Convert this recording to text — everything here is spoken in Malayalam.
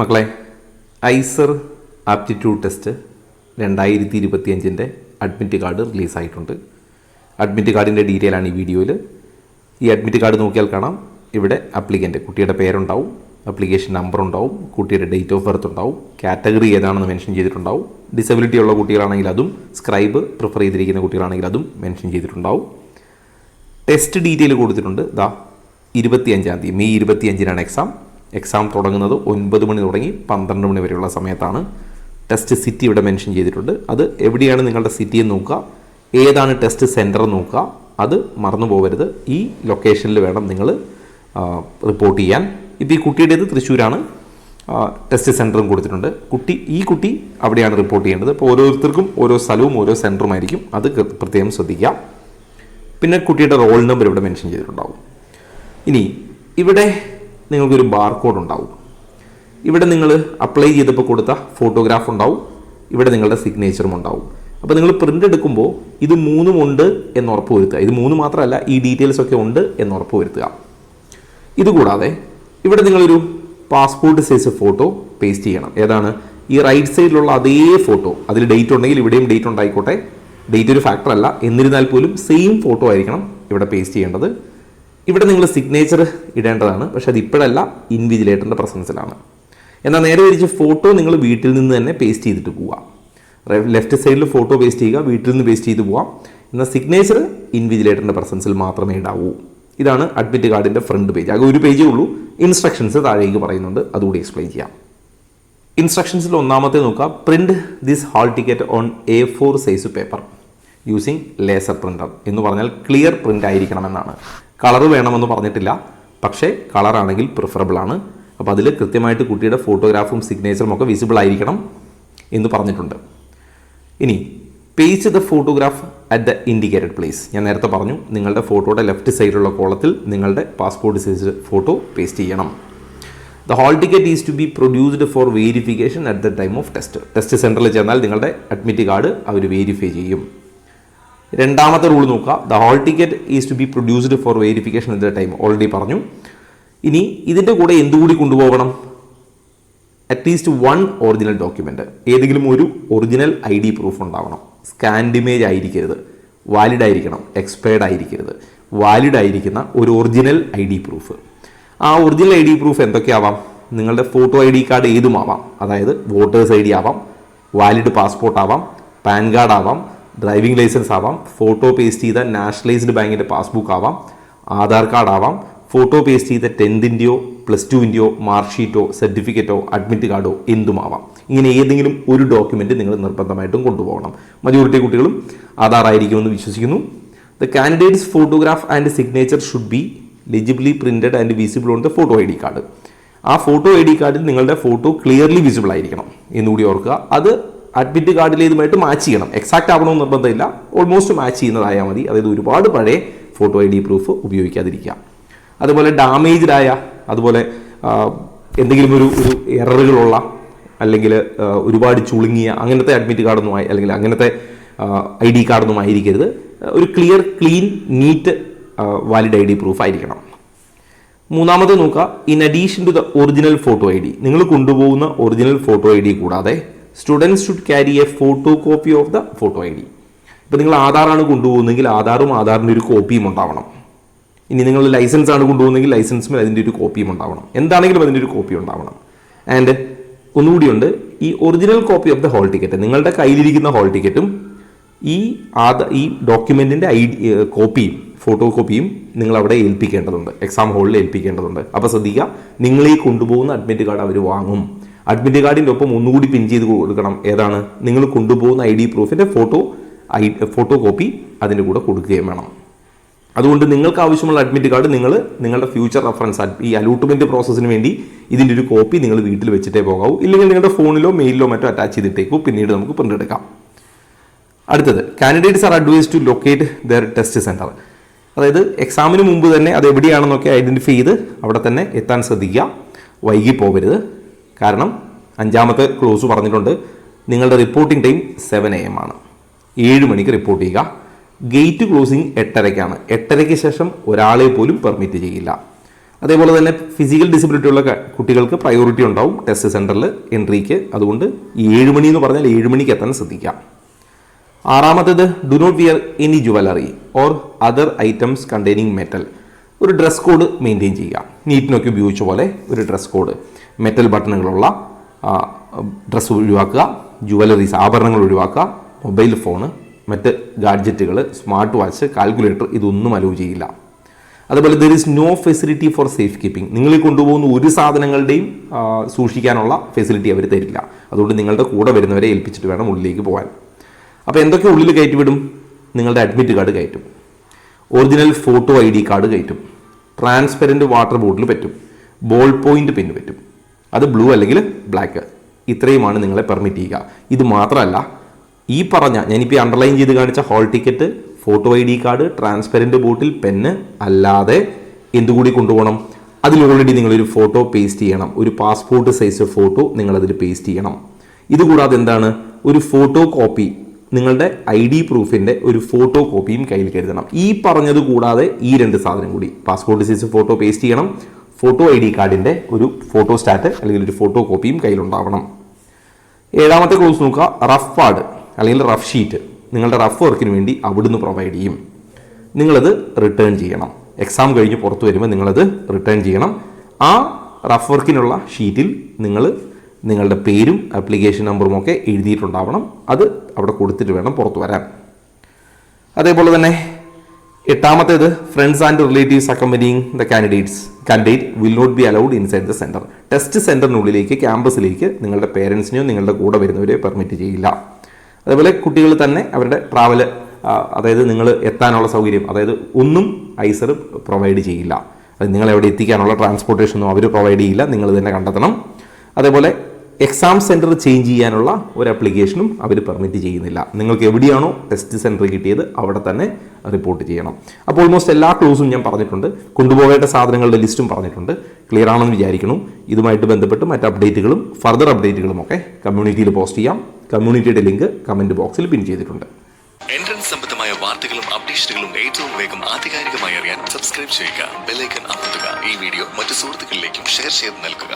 മക്കളെ, IISER aptitude test 2025 admit card റിലീസായിട്ടുണ്ട്. അഡ്മിറ്റ് കാർഡിൻ്റെ ഡീറ്റെയിൽ ആണ് ഈ വീഡിയോയിൽ. ഈ അഡ്മിറ്റ് കാർഡ് നോക്കിയാൽ കാണാം, ഇവിടെ അപ്ലിക്കൻ്റ് കുട്ടിയുടെ പേരുണ്ടാവും, അപ്ലിക്കേഷൻ നമ്പർ ഉണ്ടാവും, കുട്ടിയുടെ ഡേറ്റ് ഓഫ് ബർത്ത് ഉണ്ടാവും, കാറ്റഗറി ഏതാണെന്ന് മെൻഷൻ ചെയ്തിട്ടുണ്ടാവും. ഡിസബിലിറ്റി ഉള്ള കുട്ടികളാണെങ്കിൽ അതും, സ്ക്രൈബ് പ്രിഫർ ചെയ്തിരിക്കുന്ന കുട്ടികളാണെങ്കിൽ അതും മെൻഷൻ ചെയ്തിട്ടുണ്ടാവും. ടെസ്റ്റ് ഡീറ്റെയിൽ കൊടുത്തിട്ടുണ്ട്. 25 തീയതി മെയ് 25 എക്സാം തുടങ്ങുന്നത് 9 മണി തുടങ്ങി 12 മണി വരെയുള്ള സമയത്താണ്. ടെസ്റ്റ് സിറ്റി ഇവിടെ മെൻഷൻ ചെയ്തിട്ടുണ്ട്. അത് എവിടെയാണ് നിങ്ങളുടെ സിറ്റി എന്ന് നോക്കുക, ഏതാണ് ടെസ്റ്റ് സെൻറ്റർ നോക്കുക, അത് മറന്നു പോകരുത്. ഈ ലൊക്കേഷനിൽ വേണം നിങ്ങൾ റിപ്പോർട്ട് ചെയ്യാൻ. ഇപ്പോൾ ഈ കുട്ടിയുടേത് തൃശ്ശൂരാണ്, ടെസ്റ്റ് സെൻറ്ററും കൊടുത്തിട്ടുണ്ട്. ഈ കുട്ടി അവിടെയാണ് റിപ്പോർട്ട് ചെയ്യേണ്ടത്. അപ്പോൾ ഓരോരുത്തർക്കും ഓരോ സ്ഥലവും ഓരോ സെൻറ്ററുമായിരിക്കും, അത് പ്രത്യേകം ശ്രദ്ധിക്കുക. പിന്നെ കുട്ടിയുടെ റോൾ നമ്പർ ഇവിടെ മെൻഷൻ ചെയ്തിട്ടുണ്ടാവും. ഇനി ഇവിടെ നിങ്ങൾക്കൊരു ബാർകോഡ് ഉണ്ടാവും. ഇവിടെ നിങ്ങൾ അപ്ലൈ ചെയ്തപ്പോൾ കൊടുത്ത ഫോട്ടോഗ്രാഫ് ഉണ്ടാവും, ഇവിടെ നിങ്ങളുടെ സിഗ്നേച്ചറും ഉണ്ടാവും. അപ്പോൾ നിങ്ങൾ പ്രിൻ്റ് എടുക്കുമ്പോൾ ഇത് മൂന്നും ഉണ്ട് എന്ന് ഉറപ്പ് വരുത്തുക. ഇത് മൂന്ന് മാത്രമല്ല, ഈ ഡീറ്റെയിൽസ് ഒക്കെ ഉണ്ട് എന്ന് ഉറപ്പ് വരുത്തുക. ഇതുകൂടാതെ ഇവിടെ നിങ്ങളൊരു പാസ്പോർട്ട് സൈസ് ഫോട്ടോ പേസ്റ്റ് ചെയ്യണം. ഏതാണ്? ഈ റൈറ്റ് സൈഡിലുള്ള അതേ ഫോട്ടോ. അതിൽ ഡേറ്റ് ഉണ്ടെങ്കിൽ ഇവിടെയും ഡേറ്റ് ഉണ്ടായിക്കോട്ടെ. ഡേറ്റ് ഒരു ഫാക്ടർ അല്ല, എന്നിരുന്നാൽ പോലും സെയിം ഫോട്ടോ ആയിരിക്കണം ഇവിടെ പേസ്റ്റ് ചെയ്യേണ്ടത്. ഇവിടെ നിങ്ങൾ സിഗ്നേച്ചർ ഇടേണ്ടതാണ്, പക്ഷെ അത് ഇപ്പോഴല്ല, ഇൻവിജിലേറ്ററിൻ്റെ പ്രസൻസിലാണ്. എന്നാൽ നേരെ തിരിച്ച് ഫോട്ടോ നിങ്ങൾ വീട്ടിൽ നിന്ന് തന്നെ പേസ്റ്റ് ചെയ്തിട്ട് പോവുക. ലെഫ്റ്റ് സൈഡിൽ ഫോട്ടോ പേസ്റ്റ് ചെയ്യുക, വീട്ടിൽ നിന്ന് പേസ്റ്റ് ചെയ്ത് പോവാം. എന്നാൽ സിഗ്നേച്ചർ ഇൻവിജിലേറ്ററിൻ്റെ പ്രസൻസിൽ മാത്രമേ ഇടാവൂ. ഇതാണ് അഡ്മിറ്റ് കാർഡിൻ്റെ ഫ്രണ്ട് പേജ്. ആകെ ഒരു പേജേ ഉള്ളൂ. ഇൻസ്ട്രക്ഷൻസ് താഴേക്ക് പറയുന്നുണ്ട്, അതുകൂടി എക്സ്പ്ലെയിൻ ചെയ്യാം. ഇൻസ്ട്രക്ഷൻസിൽ ഒന്നാമത്തെ നോക്കുക, print this hall ticket on A4 size paper using laser printer. എന്ന് പറഞ്ഞാൽ ക്ലിയർ പ്രിൻ്റ് ആയിരിക്കണമെന്നാണ്. കളർ വേണമെന്ന് പറഞ്ഞിട്ടില്ല, പക്ഷേ കളറാണെങ്കിൽ പ്രിഫറബിൾ ആണ്. അപ്പോൾ അതിൽ കൃത്യമായിട്ട് കുട്ടിയുടെ ഫോട്ടോഗ്രാഫും സിഗ്നേച്ചറും ഒക്കെ വിസിബിൾ ആയിരിക്കണം എന്ന് പറഞ്ഞിട്ടുണ്ട്. ഇനി paste the photograph at the indicated place. ഞാൻ നേരത്തെ പറഞ്ഞു, നിങ്ങളുടെ ഫോട്ടോയുടെ ലെഫ്റ്റ് സൈഡിലുള്ള കോളത്തിൽ നിങ്ങളുടെ പാസ്പോർട്ട് സൈസ് ഫോട്ടോ പേസ്റ്റ് ചെയ്യണം. The hall ticket is to be produced for verification at the time of test. Test സെൻറ്ററിൽ ചെന്നാൽ നിങ്ങളുടെ അഡ്മിറ്റ് കാർഡ് അവർ വെരിഫൈ ചെയ്യും. രണ്ടാമത്തെ റൂൾ നോക്കുക, the hall ticket is to be produced for verification at the time. Already പറഞ്ഞു. ഇനി ഇതിൻ്റെ കൂടെ എന്തുകൂടി കൊണ്ടുപോകണം? At least 1 original document. ഏതെങ്കിലും ഒരു ഒറിജിനൽ ID പ്രൂഫ് ഉണ്ടാവണം. സ്കാൻഡ് ഇമേജ് ആയിരിക്കരുത്, വാലിഡ് ആയിരിക്കണം. എക്സ്പയർഡ് ആയിരിക്കരുത്. വാലിഡ് ആയിരിക്കുന്ന ഒരു ഒറിജിനൽ ID പ്രൂഫ്. ആ ഒറിജിനൽ ID പ്രൂഫ് എന്തൊക്കെയാവാം? നിങ്ങളുടെ ഫോട്ടോ ID കാർഡ് ഏതുമാവാം. അതായത് വോട്ടേഴ്സ് ID ആവാം, വാലിഡ് പാസ്പോർട്ട് ആവാം, പാൻ കാർഡ് ആവാം, ഡ്രൈവിംഗ് ലൈസൻസ് ആവാം, ഫോട്ടോ പേസ്റ്റ് ചെയ്ത നാഷണലൈസ്ഡ് ബാങ്കിൻ്റെ പാസ്ബുക്ക് ആവാം, ആധാർ കാർഡ് ആവാം, ഫോട്ടോ പേസ്റ്റ് ചെയ്ത 10ൻ്റെയോ +2ൻ്റെയോ മാർക്ക് ഷീറ്റോ സർട്ടിഫിക്കറ്റോ അഡ്മിറ്റ് കാർഡോ എന്തുമാവാം. ഇങ്ങനെ ഏതെങ്കിലും ഒരു ഡോക്യുമെൻ്റ് നിങ്ങൾ നിർബന്ധമായിട്ടും കൊണ്ടുപോകണം. മജോറിറ്റി കുട്ടികളും ആധാർ ആയിരിക്കുമെന്ന് വിശ്വസിക്കുന്നു. The candidate's photograph and signature should be legibly printed and visible on the photo ID card. ആ ഫോട്ടോ ID കാർഡിൽ നിങ്ങളുടെ ഫോട്ടോ ക്ലിയർലി വിസിബിൾ ആയിരിക്കണം എന്നുകൂടി ഓർക്കുക. അത് അഡ്മിറ്റ് കാർഡിലേതുമായിട്ട് മാച്ച് ചെയ്യണം. എക്സാക്റ്റ് ആവണമെന്ന് നിർബന്ധമില്ല, ഓൾമോസ്റ്റ് മാച്ച് ചെയ്യുന്നതായാൽ മതി. അതായത് ഒരുപാട് പഴയ ഫോട്ടോ ID പ്രൂഫ് ഉപയോഗിക്കാതിരിക്കുക. അതുപോലെ ഡാമേജ്ഡ് ആയ, അതുപോലെ എന്തെങ്കിലും ഒരു എററുകളുള്ള, അല്ലെങ്കിൽ ഒരുപാട് ചുളുങ്ങിയ അങ്ങനത്തെ അഡ്മിറ്റ് കാർഡൊന്നും അല്ലെങ്കിൽ അങ്ങനത്തെ ID കാർഡൊന്നും ആയിരിക്കരുത്. ഒരു clear, clean, neat, valid ID proof ആയിരിക്കണം. മൂന്നാമത് നോക്കുക, in addition to the original photo ID, നിങ്ങൾ കൊണ്ടുപോകുന്ന ഒറിജിനൽ ഫോട്ടോ ID കൂടാതെ students should carry a photo copy of the photo ID. ഇപ്പോൾ നിങ്ങൾ ആധാറാണ് കൊണ്ടുപോകുന്നതെങ്കിൽ ആധാറും ആധാറിൻ്റെ ഒരു കോപ്പിയും ഉണ്ടാവണം. ഇനി നിങ്ങൾ ലൈസൻസ് ആണ് കൊണ്ടുപോകുന്നതെങ്കിൽ ലൈസൻസും അതിൻ്റെ ഒരു കോപ്പിയും ഉണ്ടാവണം. എന്താണെങ്കിലും അതിൻ്റെ ഒരു കോപ്പി ഉണ്ടാവണം. ആൻഡ് ഒന്നുകൂടിയുണ്ട്, ഈ original copy of the hall ticket, നിങ്ങളുടെ കയ്യിലിരിക്കുന്ന ഹോൾ ടിക്കറ്റും ഈ ഡോക്യുമെൻറ്റിൻ്റെ കോപ്പിയും ഫോട്ടോ കോപ്പിയും നിങ്ങൾ അവിടെ ഏൽപ്പിക്കേണ്ടതുണ്ട്, എക്സാം ഹോളിൽ ഏൽപ്പിക്കേണ്ടതുണ്ട്. അപ്പോൾ ശ്രദ്ധിക്കുക, നിങ്ങൾ ഈ കൊണ്ടുപോകുന്ന അഡ്മിറ്റ് കാർഡ് അവർ വാങ്ങും. അഡ്മിറ്റ് കാർഡിൻ്റെ ഒപ്പം ഒന്നുകൂടി പിൻ ചെയ്ത് കൊടുക്കണം. ഏതാണ്? നിങ്ങൾ കൊണ്ടുപോകുന്ന ID പ്രൂഫിൻ്റെ ഫോട്ടോ കോപ്പി അതിൻ്റെ കൂടെ കൊടുക്കുകയും വേണം. അതുകൊണ്ട് നിങ്ങൾക്ക് ആവശ്യമുള്ള അഡ്മിറ്റ് കാർഡ് നിങ്ങളുടെ ഫ്യൂച്ചർ റെഫറൻസ്, ഈ അലോട്ട്മെൻറ്റ് പ്രോസസ്സിന് വേണ്ടി ഇതിൻ്റെ ഒരു കോപ്പി നിങ്ങൾ വീട്ടിൽ വെച്ചിട്ടേ പോകാവൂ. ഇല്ലെങ്കിൽ നിങ്ങളുടെ ഫോണിലോ മെയിലിലോ മറ്റോ അറ്റാച്ച് ചെയ്തിട്ടേക്കോ, പിന്നീട് നമുക്ക് പ്രിൻ്റ് എടുക്കാം. അടുത്തത്, candidates are advised to locate their test centre. അതായത് എക്സാമിന് മുമ്പ് തന്നെ അത് എവിടെയാണെന്നൊക്കെ ഐഡൻറ്റിഫൈ ചെയ്ത് അവിടെ തന്നെ എത്താൻ ശ്രദ്ധിക്കുക. വൈകി പോകരുത്. കാരണം 5ാമത്തെ ക്ലോസ് പറഞ്ഞിട്ടുണ്ട്, നിങ്ങളുടെ റിപ്പോർട്ടിംഗ് ടൈം 7 AM ആണ്. 7 മണിക്ക് റിപ്പോർട്ട് ചെയ്യുക. Gate closing 8:30-ക്കാണ്. 8:30-ക്ക് ശേഷം ഒരാളെ പോലും പെർമിറ്റ് ചെയ്യില്ല. അതേപോലെ തന്നെ ഫിസിക്കൽ ഡിസബിലിറ്റി ഉള്ള കുട്ടികൾക്ക് പ്രയോറിറ്റി ഉണ്ടാവും ടെസ്റ്റ് സെൻറ്ററിൽ എൻട്രിക്ക്. അതുകൊണ്ട് ഈ 7 മണി എന്ന് പറഞ്ഞാൽ 7 മണിക്ക് എത്താൻ ശ്രദ്ധിക്കാം. ആറാമത്തേത് do not wear any jewellery or other items containing metal. ഒരു ഡ്രസ് കോഡ് മെയിൻറ്റെയിൻ ചെയ്യുക. നീറ്റിനൊക്കെ ഉപയോഗിച്ച പോലെ ഒരു ഡ്രസ് കോഡ്, മെറ്റൽ ബട്ടണുകളുള്ള ഡ്രസ്സ് ഒഴിവാക്കുക, ജുവലറീസ് ആഭരണങ്ങൾ ഒഴിവാക്കുക, മൊബൈൽ ഫോണ്, മറ്റ് ഗാഡ്ജറ്റുകൾ, സ്മാർട്ട് വാച്ച്, കാൽക്കുലേറ്റർ ഇതൊന്നും അലോ ചെയ്യില്ല. അതുപോലെ there is no facility for safe keeping. നിങ്ങൾ കൊണ്ടുപോകുന്ന ഒരു സാധനങ്ങളുടെയും സൂക്ഷിക്കാനുള്ള ഫെസിലിറ്റി അവർ തരില്ല. അതുകൊണ്ട് നിങ്ങളുടെ കൂടെ വരുന്നവരെ ഏൽപ്പിച്ചിട്ട് വേണം ഉള്ളിലേക്ക് പോകാൻ. അപ്പോൾ എന്തൊക്കെ ഉള്ളിൽ കയറ്റിവിടും? നിങ്ങളുടെ അഡ്മിറ്റ് കാർഡ് കയറ്റും, ഒറിജിനൽ ഫോട്ടോ ID കാർഡ് കയറ്റും, ട്രാൻസ്പെറൻറ്റ് വാട്ടർ ബോട്ടിൽ പറ്റും, ബോൾ പോയിന്റ് പെന്ന് പറ്റും, അത് ബ്ലൂ അല്ലെങ്കിൽ ബ്ലാക്ക്. ഇത്രയുമാണ് നിങ്ങളെ പെർമിറ്റ് ചെയ്യുക. ഇത് മാത്രമല്ല, ഈ പറഞ്ഞ ഞാനിപ്പോൾ അണ്ടർലൈൻ ചെയ്ത് കാണിച്ച hall ticket, photo ID card, transparent bottle, pen അല്ലാതെ എന്തുകൂടി കൊണ്ടുപോകണം? അതിൽ ഓൾറെഡി നിങ്ങളൊരു ഫോട്ടോ പേസ്റ്റ് ചെയ്യണം. ഒരു പാസ്പോർട്ട് സൈസ് ഫോട്ടോ നിങ്ങളതിൽ പേസ്റ്റ് ചെയ്യണം. ഇതുകൂടാതെ എന്താണ്, ഒരു ഫോട്ടോ കോപ്പി, നിങ്ങളുടെ ID പ്രൂഫിൻ്റെ ഒരു ഫോട്ടോ കോപ്പിയും കയ്യിൽ കരുതണം. ഈ പറഞ്ഞത് കൂടാതെ ഈ 2 സാധനം കൂടി, പാസ്പോർട്ട് സൈസ് ഫോട്ടോ പേസ്റ്റ് ചെയ്യണം, ഫോട്ടോ ID കാർഡിൻ്റെ ഒരു ഫോട്ടോ സ്റ്റാറ്റ് അല്ലെങ്കിൽ ഒരു ഫോട്ടോ കോപ്പിയും കയ്യിലുണ്ടാവണം. 7ാമത്തെ ക്ലോസ് നോക്കുക. റഫ് പാഡ് അല്ലെങ്കിൽ റഫ് ഷീറ്റ് നിങ്ങളുടെ റഫ് വർക്കിന് വേണ്ടി അവിടുന്ന് പ്രൊവൈഡ് ചെയ്യും. നിങ്ങളത് റിട്ടേൺ ചെയ്യണം. എക്സാം കഴിഞ്ഞ് പുറത്തു വരുമ്പോൾ നിങ്ങളത് റിട്ടേൺ ചെയ്യണം. ആ റഫ് വർക്കിനുള്ള ഷീറ്റിൽ നിങ്ങളുടെ പേരും ആപ്ലിക്കേഷൻ നമ്പറും ഒക്കെ എഴുതിയിട്ടുണ്ടാവണം. അത് അവിടെ കൊടുത്തിട്ട് വേണം പുറത്തു വരാൻ. അതേപോലെ തന്നെ 8ാമത്തേത് friends and relatives accompanying the candidate will not be allowed inside the centre. Test സെൻറ്ററിനുള്ളിലേക്ക് ക്യാമ്പസിലേക്ക് നിങ്ങളുടെ പേരൻസിനെയോ നിങ്ങളുടെ കൂടെ വരുന്നവരെയോ പെർമിറ്റ് ചെയ്യില്ല. അതേപോലെ കുട്ടികൾ തന്നെ അവരുടെ ട്രാവൽ, അതായത് നിങ്ങൾ എത്താനുള്ള സൗകര്യം, അതായത് ഒന്നും ഐസർ പ്രൊവൈഡ് ചെയ്യില്ല. അത് നിങ്ങളെവിടെ എത്തിക്കാനുള്ള ട്രാൻസ്പോർട്ടേഷനൊന്നും അവർ പ്രൊവൈഡ് ചെയ്യില്ല, നിങ്ങൾ തന്നെ കണ്ടെത്തണം. അതേപോലെ എക്സാം സെൻറ്റർ ചേഞ്ച് ചെയ്യാനുള്ള ഒരു ആപ്ലിക്കേഷനും അവർ പെർമിറ്റ് ചെയ്യുന്നില്ല. നിങ്ങൾക്ക് എവിടെയാണോ ടെസ്റ്റ് സെൻറ്റർ കിട്ടിയത് അവിടെ തന്നെ റിപ്പോർട്ട് ചെയ്യണം. അപ്പോൾ ഓൾമോസ്റ്റ് എല്ലാ ക്ലോസും ഞാൻ പറഞ്ഞിട്ടുണ്ട്. കൊണ്ടുപോകേണ്ട സാധനങ്ങളുടെ ലിസ്റ്റും പറഞ്ഞിട്ടുണ്ട്. ക്ലിയർ ആണെന്ന് വിചാരിക്കുന്നു. ഇതുമായിട്ട് ബന്ധപ്പെട്ട് മറ്റ് അപ്ഡേറ്റുകളും ഫർദർ അപ്ഡേറ്റുകളും ഒക്കെ കമ്മ്യൂണിറ്റിയിൽ പോസ്റ്റ് ചെയ്യാം. കമ്മ്യൂണിറ്റിയുടെ ലിങ്ക് കമൻറ്റ് ബോക്സിൽ പിൻ ചെയ്തിട്ടുണ്ട്. എൻട്രൻസ് സംബന്ധമായ വാർത്തകളും അപ്ഡേഷനുകളും ഏറ്റവും വേഗം ആധികാരികമായി അറിയാൻ സബ്സ്ക്രൈബ് ചെയ്യുക, ബെൽ ഐക്കൺ അമർത്തുക. ഈ വീഡിയോ മറ്റു സുഹൃത്തുക്കളിലേക്കും ഷെയർ ചെയ്ത് നൽകുക.